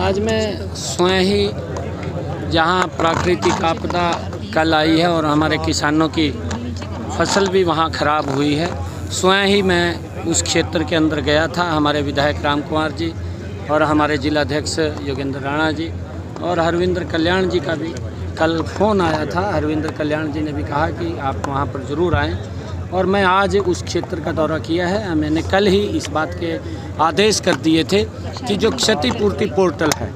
आज मैं स्वयं ही जहां प्राकृतिक आपदा कल आई है और हमारे किसानों की फसल भी वहां ख़राब हुई है, स्वयं ही मैं उस क्षेत्र के अंदर गया था। हमारे विधायक राम कुमार जी और हमारे जिलाध्यक्ष योगेंद्र राणा जी और हरविंद्र कल्याण जी का भी कल फ़ोन आया था। हरविंद्र कल्याण जी ने भी कहा कि आप वहां पर ज़रूर आएँ और मैं आज उस क्षेत्र का दौरा किया है। मैंने कल ही इस बात के आदेश कर दिए थे कि जो क्षतिपूर्ति पोर्टल है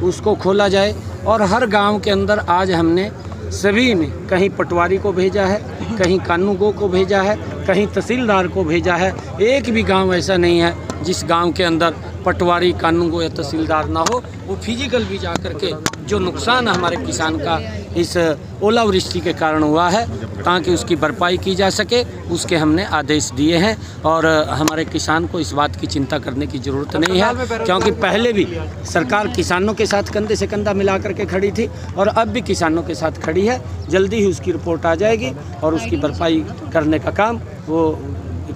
उसको खोला जाए और हर गांव के अंदर आज हमने सभी में कहीं पटवारी को भेजा है, कहीं कानूगो को भेजा है, कहीं तहसीलदार को भेजा है। एक भी गांव ऐसा नहीं है जिस गांव के अंदर पटवारी, कानूगो या तहसीलदार ना हो। वो फिजिकल भी जा कर के जो नुकसान हमारे किसान का इस ओलावृष्टि के कारण हुआ है ताकि उसकी भरपाई की जा सके, उसके हमने आदेश दिए हैं। और हमारे किसान को इस बात की चिंता करने की ज़रूरत नहीं है, क्योंकि पहले भी सरकार किसानों के साथ कंधे से कंधा मिला करके खड़ी थी और अब भी किसानों के साथ खड़ी है। जल्दी ही उसकी रिपोर्ट आ जाएगी और उसकी भरपाई करने का काम वो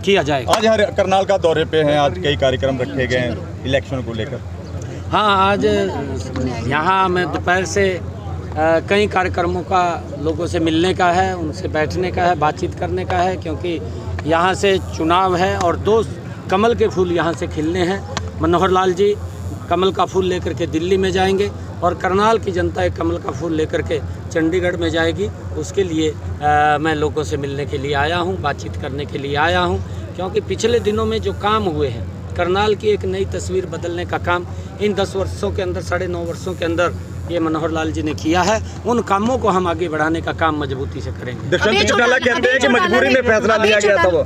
किया जाएगा। आज हर करनाल का दौरे पे हैं, आज कई कार्यक्रम रखे गए हैं इलेक्शन को लेकर। हाँ, आज यहाँ मैं दोपहर से कई कार्यक्रमों का लोगों से मिलने का है, उनसे बैठने का है, बातचीत करने का है, क्योंकि यहाँ से चुनाव है और 2 कमल के फूल यहाँ से खिलने हैं। मनोहर लाल जी कमल का फूल लेकर के दिल्ली में जाएंगे और करनाल की जनता एक कमल का फूल लेकर के चंडीगढ़ में जाएगी। उसके लिए मैं लोगों से मिलने के लिए आया हूँ, बातचीत करने के लिए आया हूँ, क्योंकि पिछले दिनों में जो काम हुए हैं, करनाल की एक नई तस्वीर बदलने का काम इन 10 वर्षों के अंदर, 9.5 वर्षों के अंदर ये मनोहर लाल जी ने किया है। उन कामों को हम आगे बढ़ाने का काम मजबूती से करेंगे। दुष्यंत चौटाला कहते हैं कि मजबूरी में फैसला लिया गया था। वो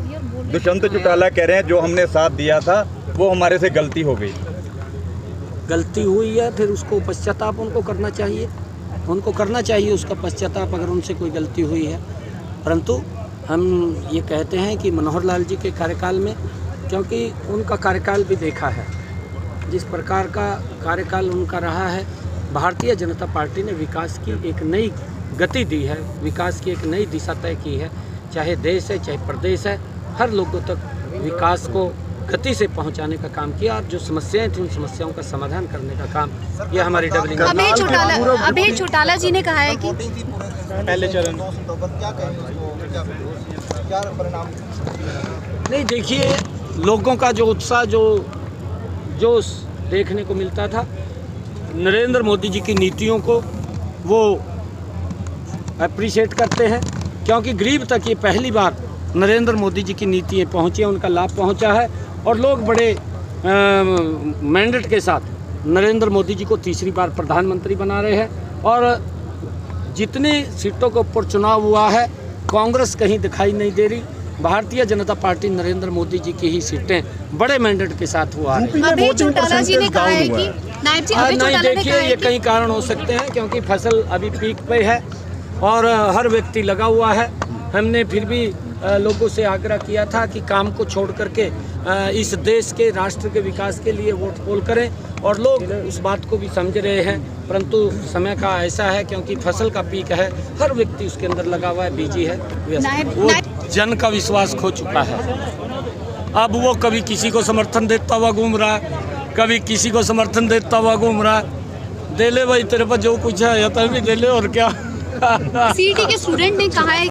दुष्यंत चौटाला कह रहे हैं जो हमने साथ दिया था वो हमारे से गलती हो गई। गलती हुई है, फिर उसको पश्चाताप उनको करना चाहिए, उसका पश्चाताप अगर उनसे कोई गलती हुई है। परंतु हम ये कहते हैं कि मनोहर लाल जी के कार्यकाल में, क्योंकि उनका कार्यकाल भी देखा है, जिस प्रकार का कार्यकाल उनका रहा है, भारतीय जनता पार्टी ने विकास की एक नई गति दी है, विकास की एक नई दिशा तय की है। चाहे देश है, चाहे प्रदेश है, हर लोगों तक विकास को गति से पहुंचाने का काम किया और जो समस्याएं थी उन समस्याओं का समाधान करने का काम ये हमारी डबलिंग। अभय चौटाला जी ने कहा है कि पहले चरण नहीं, देखिए लोगों का जो उत्साह, जो जोश देखने को मिलता था, नरेंद्र मोदी जी की नीतियों को वो अप्रिशिएट करते हैं, क्योंकि गरीब तक ये पहली बार नरेंद्र मोदी जी की नीतियाँ पहुँची हैं, उनका लाभ पहुँचा है और लोग बड़े मैंडेट के साथ नरेंद्र मोदी जी को तीसरी बार प्रधानमंत्री बना रहे हैं। और जितनी सीटों के ऊपर चुनाव हुआ है, कांग्रेस कहीं दिखाई नहीं दे रही, भारतीय जनता पार्टी नरेंद्र मोदी जी की ही सीटें बड़े मैंडेट के साथ हुआ है। अभय चौटाला जी ने कहा है कि नहीं, देखिए ये कई कारण हो सकते हैं, क्योंकि फसल अभी पीक पे है और हर व्यक्ति लगा हुआ है। हमने फिर भी लोगों से आग्रह किया था कि काम को छोड़ करके इस देश के, राष्ट्र के विकास के लिए वोट पोल करें और लोग उस बात को भी समझ रहे हैं। परंतु समय का ऐसा है, क्योंकि फसल का पीक है, हर व्यक्ति उसके अंदर लगा हुआ है, बिजी है, वो जन का विश्वास खो चुका है। अब वो कभी किसी को समर्थन देता हुआ घूम रहा है, कभी किसी को समर्थन देता हुआ घूम रहा है। दे ले भाई, तेरे पास जो कुछ है या तो भी दे ले, और क्या। सीटी के स्टूडेंट ने कहा है